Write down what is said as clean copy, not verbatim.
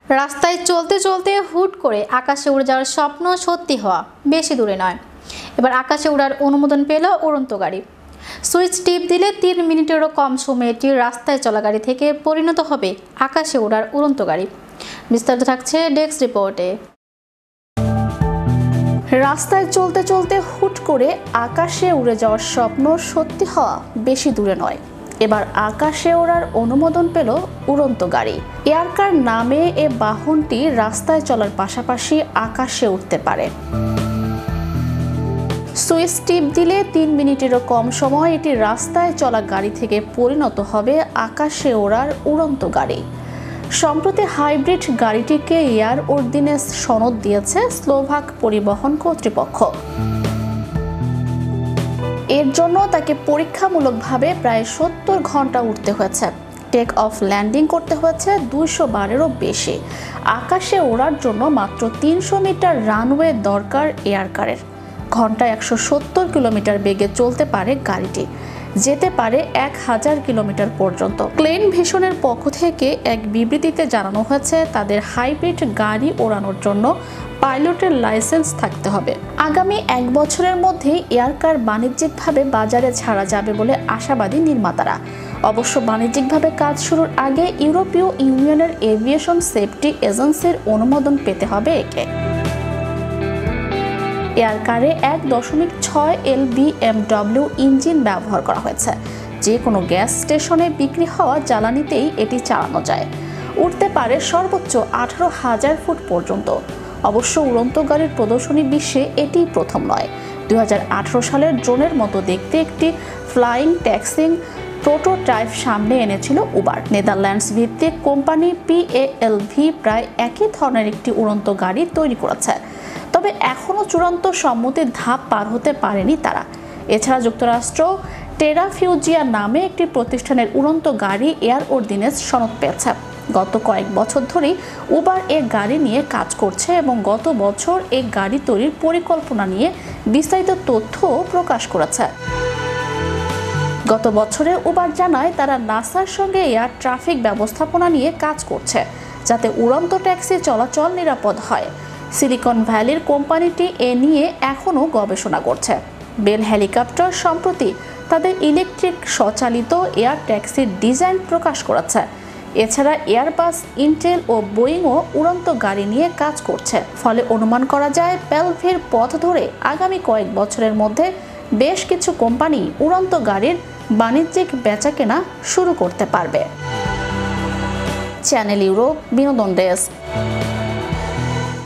রাস্তায় চলতে চলতে হুট করে আকাশে উড়ে যাওয়ার স্বপ্ন সত্যি হওয়া বেশি দূরে নয়। এবার আকাশে ওড়ার অনুমোদন পেল উড়ন্ত গাড়ি। সুইচ টিপ দিলে 3 মিনিটেরও কম সময়ে এটি রাস্তায় চলা গাড়ি থেকে পরিণত হবে আকাশে ওড়ার উড়ন্ত গাড়ি। বিস্তারিত থাকছে ডেস্ক রিপোর্টে। রাস্তায় চলতে চলতে হুট করে আকাশে উড়ে যাওয়ার স্বপ্ন সত্যি হওয়া বেশি দূরে নয়। এবার আকাশে ওড়ার অনুমোদন পেল উড়ন্ত গাড়ি। এয়ারকার নামে এ বাহনটি রাস্তায় চলার পাশাপাশি আকাশে উঠতে পারে। সুইচ টিপ দিলে 3 মিনিটেরও কম সময় এটি রাস্তায় চলা গাড়ি থেকে পরিণত হবে আকাশে ওড়ার উড়ন্ত গাড়ি। সম্প্রতি হাইব্রিড গাড়িটিকে এয়ার অর্ডিন্যান্স সনদ দিয়েছে স্লোভাক পরিবহন কর্তৃপক্ষ। এর জন্য তাকে পরীক্ষামূলকভাবে প্রায় 70 ঘন্টা উঠতে হয়েছে। টেক অফ ল্যান্ডিং করতে হয়েছে 200 বারেরও বেশি। আকাশে ওড়ার জন্য মাত্র 300 মিটার রানওয়ে দরকার এয়ারকারের। ঘন্টায় 170 কিলোমিটার বেগে চলতে পারে গাড়িটি, যেতে পারে 1000 কিলোমিটার পর্যন্ত। ক্লেন ভিশনের পক্ষ থেকে এক বিবৃতিতে জানানো হয়েছে তাদের হাইব্রিড গাড়ি ওড়ানোর জন্য পাইলটের লাইসেন্স থাকতে হবে। আগামী 1 বছরের মধ্যেই এয়ারকার বাণিজ্যিকভাবে বাজারে ছাড়া যাবে বলে আশাবাদী নির্মাতারা। অবশ্য বাণিজ্যিকভাবে কাজ শুরুর আগে ইউরোপীয় ইউনিয়নের এভিয়েশন সেফটি এজেন্সির অনুমোদন পেতে হবে একে। এয়ারকারে 1.6 LBMW ইঞ্জিন ব্যবহার করা হয়েছে। যে কোনো গ্যাস স্টেশনে বিক্রি হওয়া জ্বালানিতেই এটি চালানো যায়। উঠতে পারে সর্বোচ্চ 18,000 ফুট পর্যন্ত। অবশ্য উড়ন্ত গাড়ির প্রদর্শনী বিশ্বে এটি প্রথম নয়। 2018 সালের ড্রোনের মতো দেখতে একটি ফ্লাইং ট্যাক্সিং প্রোটোটাইপ সামনে এনেছিল উবার। নেদারল্যান্ডস ভিত্তিক কোম্পানি PALV প্রায় একই ধরনের একটি উড়ন্ত গাড়ি তৈরি করেছে, তবে এখনও চূড়ান্ত সম্মতির ধাপ পার হতে পারেনি তারা। এছাড়া যুক্তরাষ্ট্র টেরাফিউজিয়া নামে একটি প্রতিষ্ঠানের উড়ন্ত গাড়ি এয়ার অর্ডিন্যান্স সনদ পেয়েছে। গত কয়েক বছর ধরেই উবার এ গাড়ি নিয়ে কাজ করছে এবং গত বছর এই গাড়ি তৈরির পরিকল্পনা নিয়ে বিস্তারিত তথ্য প্রকাশ করেছে। গত বছরে উবার জানায় তারা নাসার সঙ্গে এয়ার ট্রাফিক ব্যবস্থাপনা নিয়ে কাজ করছে, যাতে উড়ন্ত ট্যাক্সি চলাচল নিরাপদ হয়। সিলিকন ভ্যালির কোম্পানিটি এ নিয়ে এখনও গবেষণা করছে। বেল হেলিকপ্টার সম্প্রতি তাদের ইলেকট্রিক স্বচালিত এয়ার ট্যাক্সির ডিজাইন প্রকাশ করেছে। এছাড়া এয়ারবাস, ইন্টেল ও বোয়িংও উড়ন্ত গাড়ি নিয়ে কাজ করছে। ফলে অনুমান করা যায় প্যালভির পথ ধরে আগামী কয়েক বছরের মধ্যে বেশ কিছু কোম্পানি উড়ন্ত গাড়ির বাণিজ্যিক বেচাকেনা শুরু করতে পারবে। চ্যানেল ইউরোপ বিনোদন ডেস্ক।